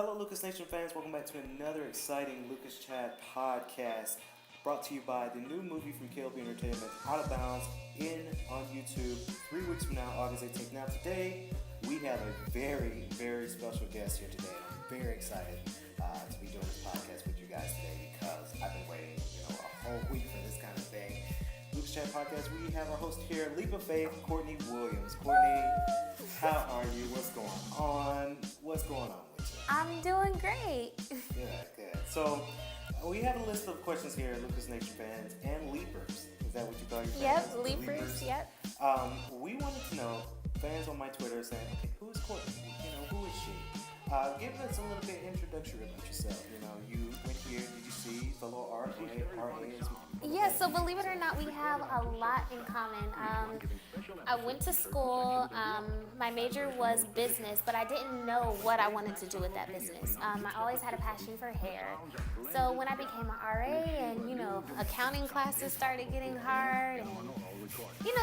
Hello, Lucas Nation fans. Welcome back to another exciting Lucas Chat podcast brought to you by the new movie from K.L.P Entertainment, Out of Bounds, on YouTube 3 weeks from now, August 18th. Now, today, we have a very, very special guest here today. I'm very excited to be doing this podcast with you guys today because I've been waiting, a whole week for this kind of thing. Lucas Chat podcast, we have our host here, Leap of Faith, Courtney Williams. Courtney, how are you? What's going on? What's going on with you? I'm doing great. Good. So, we have a list of questions here, Lucas Nation fans and Leapers. Is that what you call your fans? Yep, Leapers, yep. We wanted to know, fans on my Twitter saying, okay, who is Courtney? Who is she? Give us a little bit introductory about yourself. You went here, did you see fellow RAs? Yeah, so believe it or not, we have a lot in common. I went to school, my major was business, but I didn't know what I wanted to do with that business. I always had a passion for hair. So when I became an RA and, accounting classes started getting hard and,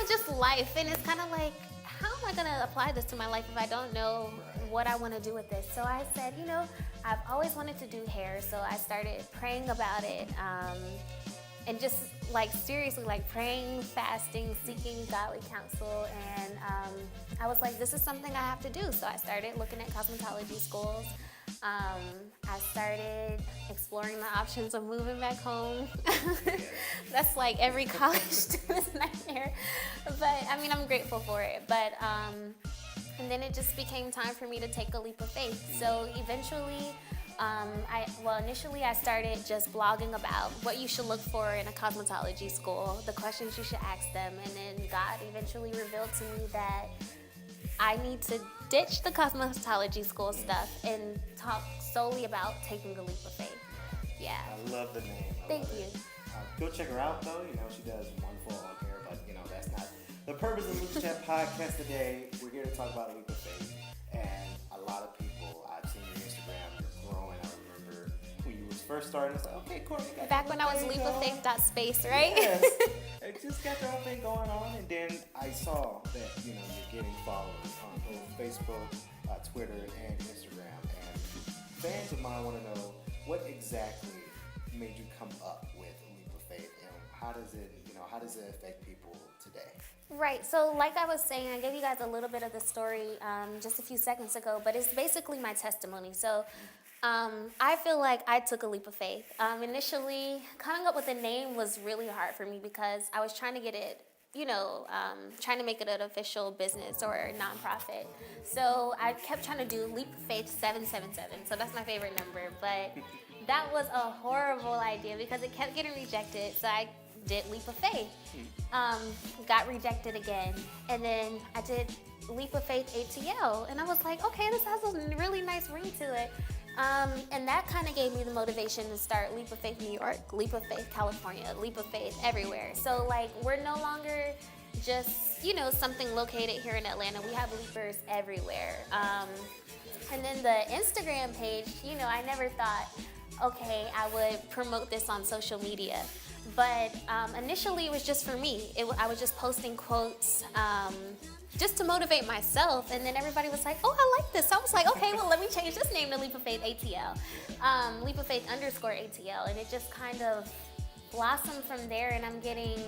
just life. And it's kind of like, how am I going to apply this to my life if I don't know what I want to do with this? So I said, I've always wanted to do hair. So I started praying about it. And just seriously, praying, fasting, seeking godly counsel. And I was like, this is something I have to do. So I started looking at cosmetology schools. I started exploring the options of moving back home. That's like every college student's nightmare. But I'm grateful for it. But and then it just became time for me to take a leap of faith. So eventually, initially I started just blogging about what you should look for in a cosmetology school, the questions you should ask them, and then God eventually revealed to me that I need to ditch the cosmetology school stuff and talk solely about taking the leap of faith. Yeah. I love the name. Thank you. Go check her out, though. She does wonderful on hair, but, that's not the purpose of the Lucas Chat podcast today. We're here to talk about leap of faith. And a lot of people, I've seen your Instagram, you're growing. I remember when you was first starting, it's like, okay, Courtney. Back when I was leapoffaith.space, right? Yes. I just got your own thing going on, and then I saw that, you're getting followers on both Facebook, Twitter, and Instagram. And fans of mine want to know what exactly made you come up with Leap of Faith, and how does it affect people today? Right, so like I was saying, I gave you guys a little bit of the story just a few seconds ago, but it's basically my testimony. So I feel like I took a leap of faith. Initially, coming up with a name was really hard for me because I was trying to get it, trying to make it an official business or a nonprofit. So I kept trying to do Leap of Faith 777, so that's my favorite number, but that was a horrible idea because it kept getting rejected, so I did Leap of Faith. Got rejected again, and then I did Leap of Faith ATL, and I was like, okay, this has a really nice ring to it. And that kind of gave me the motivation to start Leap of Faith New York, Leap of Faith California, Leap of Faith everywhere. So we're no longer just, something located here in Atlanta. We have leapers everywhere. And then the Instagram page, I never thought, okay, I would promote this on social media. But initially it was just for me. I was just posting quotes just to motivate myself, and then everybody was like, oh, I like this. So I was like, okay, well, let me change this name to Leap of Faith ATL, Leap of Faith _ATL, and it just kind of blossomed from there, and I'm getting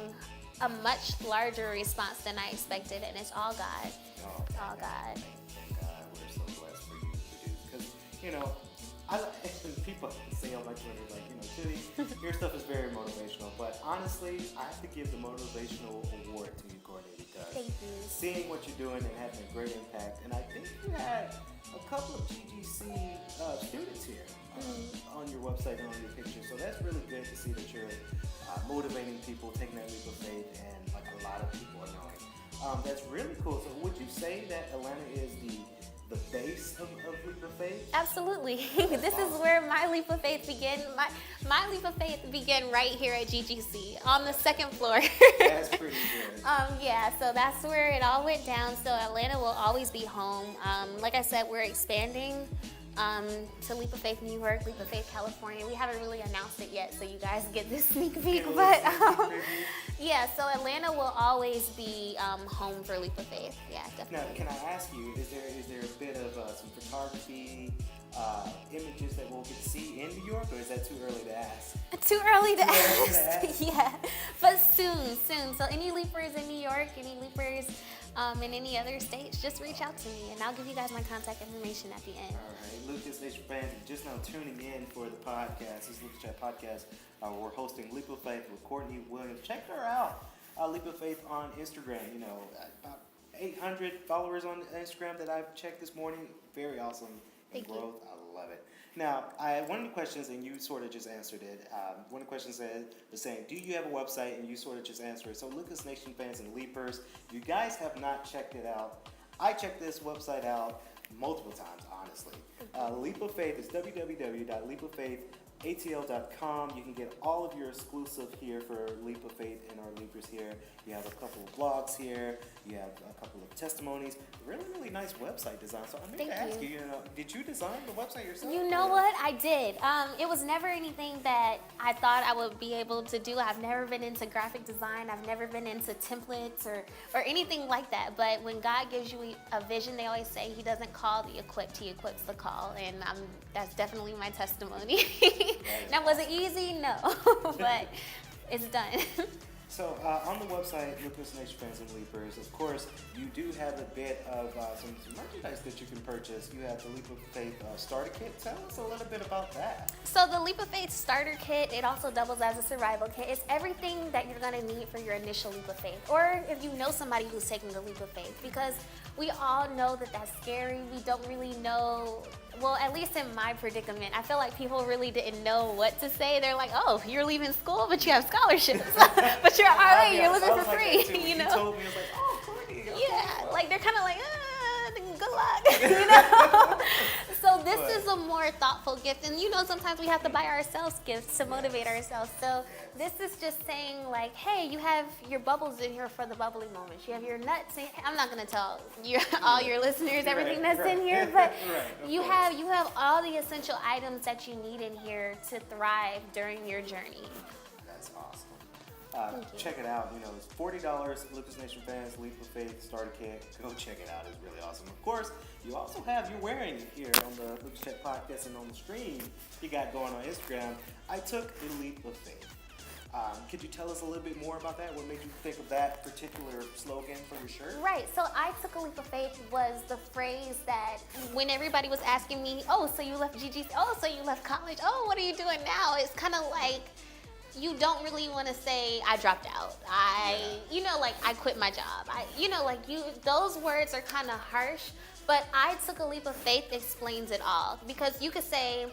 a much larger response than I expected, and it's all God. It's all God. Thank God. We're so blessed for you to do, because, people say on my Twitter, Chitty, your stuff is very motivational, but honestly, I have to give the motivational award to you, Courtney, because Thank you. Seeing what you're doing and having a great impact, and I think you had a couple of GGC students here on your website and on your picture, so that's really good to see that you're motivating people, taking that leap of faith, and a lot of people are knowing. That's really cool. So would you say that Atlanta is the base of Leap of Faith? Absolutely. This is where my leap of faith began. My leap of faith began right here at GGC on the second floor. That's pretty good. Yeah, so that's where it all went down. So Atlanta will always be home. Like I said, we're expanding to Leap of Faith New York, Leap of Faith California. We haven't really announced it yet, so you guys get this sneak peek. But yeah, so Atlanta will always be home for Leap of Faith. Yeah, definitely. Now, can I ask you, is there a bit of some photography, images that we'll get to see in New York, or is that too early to ask? Too early to ask. Yeah, but soon. So any leapers in New York, any leapers in any other states, just reach out to me, and I'll give you guys my contact information at the end. All right, Lucas Nation fans, just now tuning in for the podcast. This is Lucas Chat Podcast. We're hosting Leap of Faith with Courtney Williams. Check her out. Leap of Faith on Instagram. You know, about 800 followers on Instagram that I've checked this morning. Very awesome growth. I love it. Now, one of the questions, and you sort of just answered it. One of the questions was saying, do you have a website? And you sort of just answered it. So, Lucas Nation fans and Leapers, if you guys have not checked it out, I checked this website out multiple times, honestly. Leap of Faith is www.leapoffaithatl.com. You can get all of your exclusive here for Leap of Faith and our Leapers here. You have a couple of blogs here. You have a couple of testimonies. Really, really nice website design. So I meant to ask you, did you design the website yourself? You know what? I did. It was never anything that I thought I would be able to do. I've never been into graphic design. I've never been into templates or anything like that. But when God gives you a vision, they always say He doesn't call the equipped, He equips the call. And that's definitely my testimony. Now, was it easy? No, but it's done. So on the website, Lucas Nation fans and Leapers, of course, you do have a bit of some merchandise that you can purchase. You have the Leap of Faith starter kit. Tell us a little bit about that. So the Leap of Faith starter kit, it also doubles as a survival kit. It's everything that you're going to need for your initial leap of faith, or if you know somebody who's taking a leap of faith, because we all know that that's scary. We don't really know. Well, at least in my predicament, I feel like people really didn't know what to say. They're like, "Oh, you're leaving school, but you have scholarships, but you're alright. You're living for free." You know? Told me, I was like, "Oh, Courtney." Yeah, like they're kind of like, "Good luck," you know. So this is a more thoughtful gift, and sometimes we have to buy ourselves gifts to motivate ourselves. So this is just saying like, "Hey, you have your bubbles in here for the bubbly moments. You have your nuts." I'm not gonna tell you all your listeners everything that's in here, but you have all the essential items that you need in here to thrive during your journey. That's awesome. Check it out. It's $40. Lucas Nation fans, Leap of Faith starter kit. Go check it out. It's really awesome. Of course, you also you're wearing it here on the Lucas Chat Podcast and on the stream you got going on Instagram. I took the Leap of Faith. Could you tell us a little bit more about that? What made you think of that particular slogan for your shirt? Right. So I took a leap of faith was the phrase that when everybody was asking me, "Oh, so you left GGC? Oh, so you left college? Oh, what are you doing now?" It's kind of like you don't really want to say I dropped out. I quit my job. Those words are kind of harsh, but I took a leap of faith explains it all, because you could say,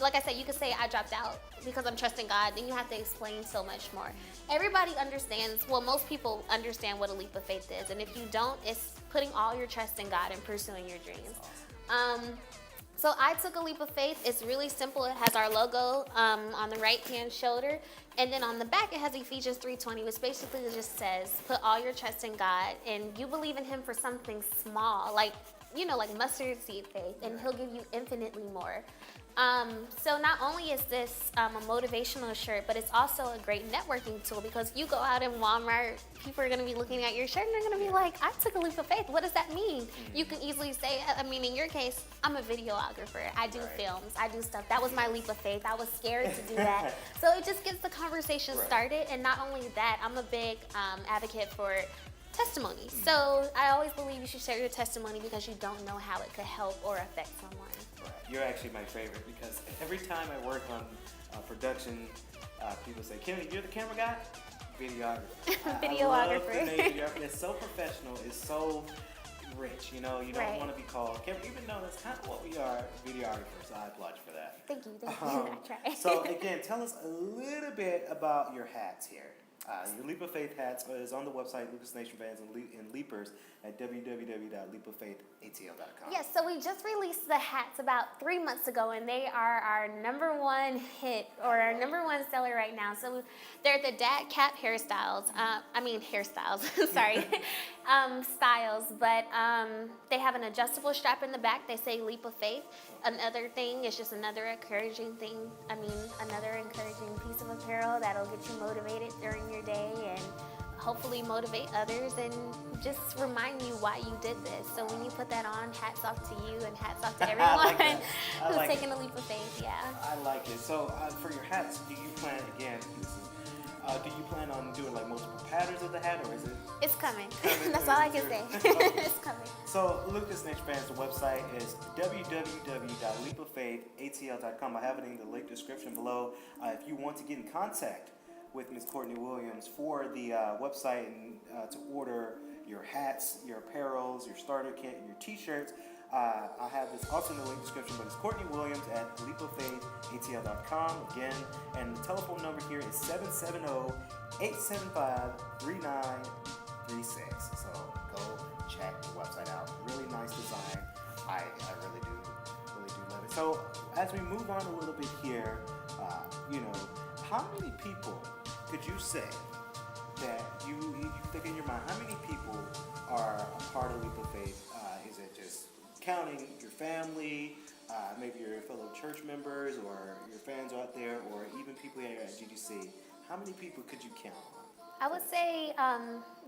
like I said, you could say I dropped out because I'm trusting God. Then you have to explain so much more. Everybody understands. Well, most people understand what a leap of faith is, and if you don't, it's putting all your trust in God and pursuing your dreams. So I took a leap of faith. It's really simple. It has our logo on the right-hand shoulder, and then on the back it has Ephesians 3:20, which basically just says, "Put all your trust in God, and you believe in Him for something small, like mustard seed faith, and He'll give you infinitely more." So not only is this a motivational shirt, but it's also a great networking tool, because you go out in Walmart, people are going to be looking at your shirt and they're going to be like, "I took a leap of faith. What does that mean?" You can easily say, in your case, I'm a videographer. I do films. I do stuff. That was my leap of faith. I was scared to do that. So it just gets the conversation started. And not only that, I'm a big advocate for testimony. So I always believe you should share your testimony, because you don't know how it could help or affect someone. You're actually my favorite, because every time I work on production, people say, "Kenny, you're the camera guy?" Videographer. Videographer. I love the name videographer. It's so professional. It's so rich. You don't want to be called camera, even though that's kind of what we are, videographers. So I applaud you for that. Thank you. I try. So again, tell us a little bit about your hats here. Your Leap of Faith hats is on the website, Lucas Nation fans and Leapers, at www.leapoffaithatl.com. Yes, so we just released the hats about 3 months ago, and they are our #1 hit, or our #1 seller right now. So they're the dad cap hairstyles. Sorry, styles. But they have an adjustable strap in the back. They say Leap of Faith. another thing. It's just another encouraging thing. I mean, another encouraging piece of apparel that'll get you motivated during your day and hopefully motivate others and just remind you why you did this. So when you put that on, hats off to you and hats off to everyone who's taking a leap of faith. Yeah. I like it. So for your hats, do you plan again? Do you plan on doing like multiple patterns of the hat, or is it? It's coming. That's all I can say. It's coming. So Lucas Nation fans, the website is www.leapoffaithatl.com. I have it in the link description below. If you want to get in contact with Ms. Courtney Williams for the website and to order your hats, your apparels, your starter kit, and your t-shirts, I have this also in the link description, but it's Courtney Williams at leapoffaithatl.com again, and the telephone number here is 770-875-3936. So go check the website out. Really nice design. I really do love it. So as we move on a little bit here, how many people could you say that you think in your mind, how many people are a part of Leap of Faith? Is it just counting your family, maybe your fellow church members, or your fans out there, or even people here at GGC? How many people could you count on? I would say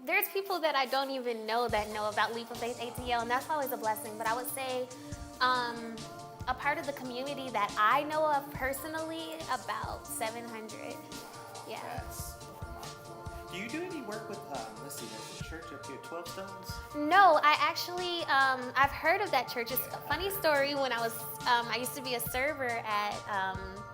there's people that I don't even know that know about Leap of Faith ATL, and that's always a blessing. But I would say a part of the community that I know of personally, about 700. Yeah. That's remarkable. Do you do any work with, let's see, there's a church up here, 12 Stones? No, I actually, I've heard of that church. It's a funny story. When I used to be a server at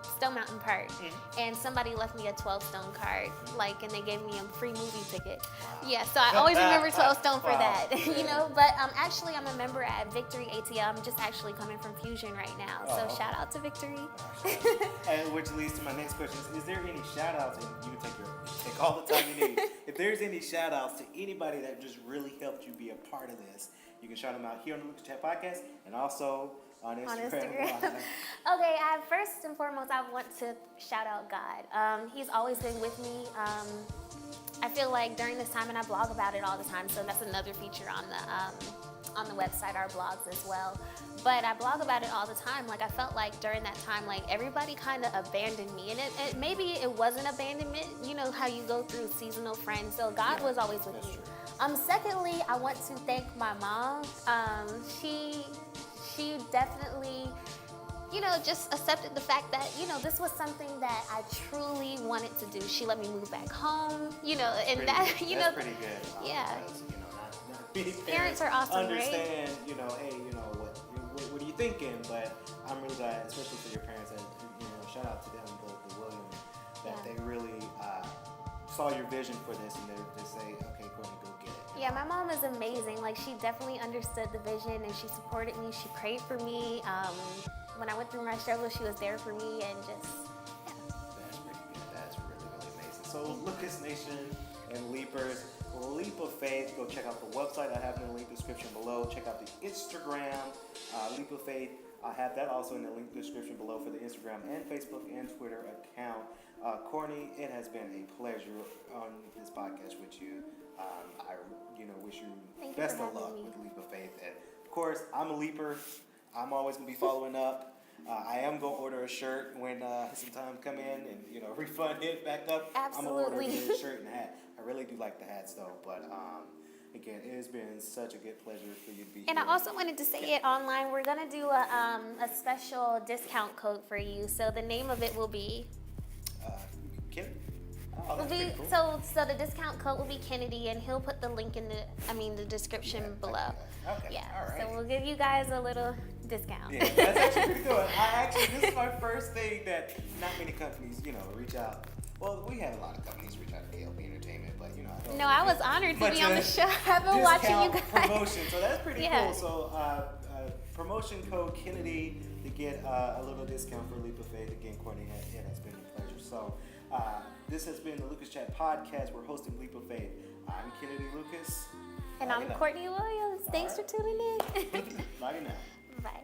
Stone Mountain Park, and somebody left me a 12 Stone card, and they gave me a free movie ticket. Wow. Yeah, so I always remember 12 Stone for that, But actually, I'm a member at Victory ATL. I'm just actually coming from Fusion right now, so shout out to Victory. And which leads to my next question: is there any shout outs? And you can take all the time you need. If there's any shout outs to anybody that just really helped you be a part of this, you can shout them out here on the Lucas Chat Podcast and also on Instagram. Okay, first and foremost, I want to shout out God. He's always been with me. I feel like during this time, and I blog about it all the time, so that's another feature on the website, our blogs as well. But I blog about it all the time. I felt like during that time, everybody kind of abandoned me, and maybe it wasn't abandonment. You know how you go through seasonal friends. So God was always with me. Secondly, I want to thank my mom. She definitely, just accepted the fact that, this was something that I truly wanted to do. She let me move back home, and that's pretty good. Yeah. Because, not many Parents are awesome, understand, hey, what are you thinking? But I'm really glad, especially for your parents, that, shout out to them, the Williams, that they really saw your vision for this, and they say, okay, Courtney, go get it. Yeah, my mom is amazing. She definitely understood the vision, and she supported me. She prayed for me. When I went through my struggle, she was there for me, and just, yeah. That's pretty good. That's really, really amazing. So, Lucas Nation and Leapers, Leap of Faith, go check out the website. I have it in the link description below. Check out the Instagram, Leap of Faith. I have that also in the link description below for the Instagram and Facebook and Twitter account. Courtney, it has been a pleasure on this podcast with you. I wish you best of luck with Leap of Faith. And of course, I'm a leaper. I'm always going to be following up. I am going to order a shirt when some time come in and, refund it back up. Absolutely. I'm going to order a shirt and a hat. I really do like the hats though, but again, it has been such a good pleasure for you to be here. And I also wanted to say it online. We're going to do a special discount code for you. So the name of it will be... Kennedy? Oh, that's pretty cool. So the discount code will be Kennedy, and he'll put the link in the description below. Okay. Yeah. All right. So we'll give you guys a little discount. Yeah, that's actually pretty good. This is my first thing that not many companies, reach out. Well, we had a lot of companies reach out to K.L.P. Entertainment, but I was honored to be on the show. I've been watching you guys. Promotion, so that's pretty cool. So promotion code Kennedy to get a little discount for Leap of Faith. Again, Courtney, it has been a pleasure. So this has been the Lucas Chat Podcast. We're hosting Leap of Faith. I'm Kennedy Lucas. And I'm Courtney Williams. Thanks for tuning in. Bye now. Bye.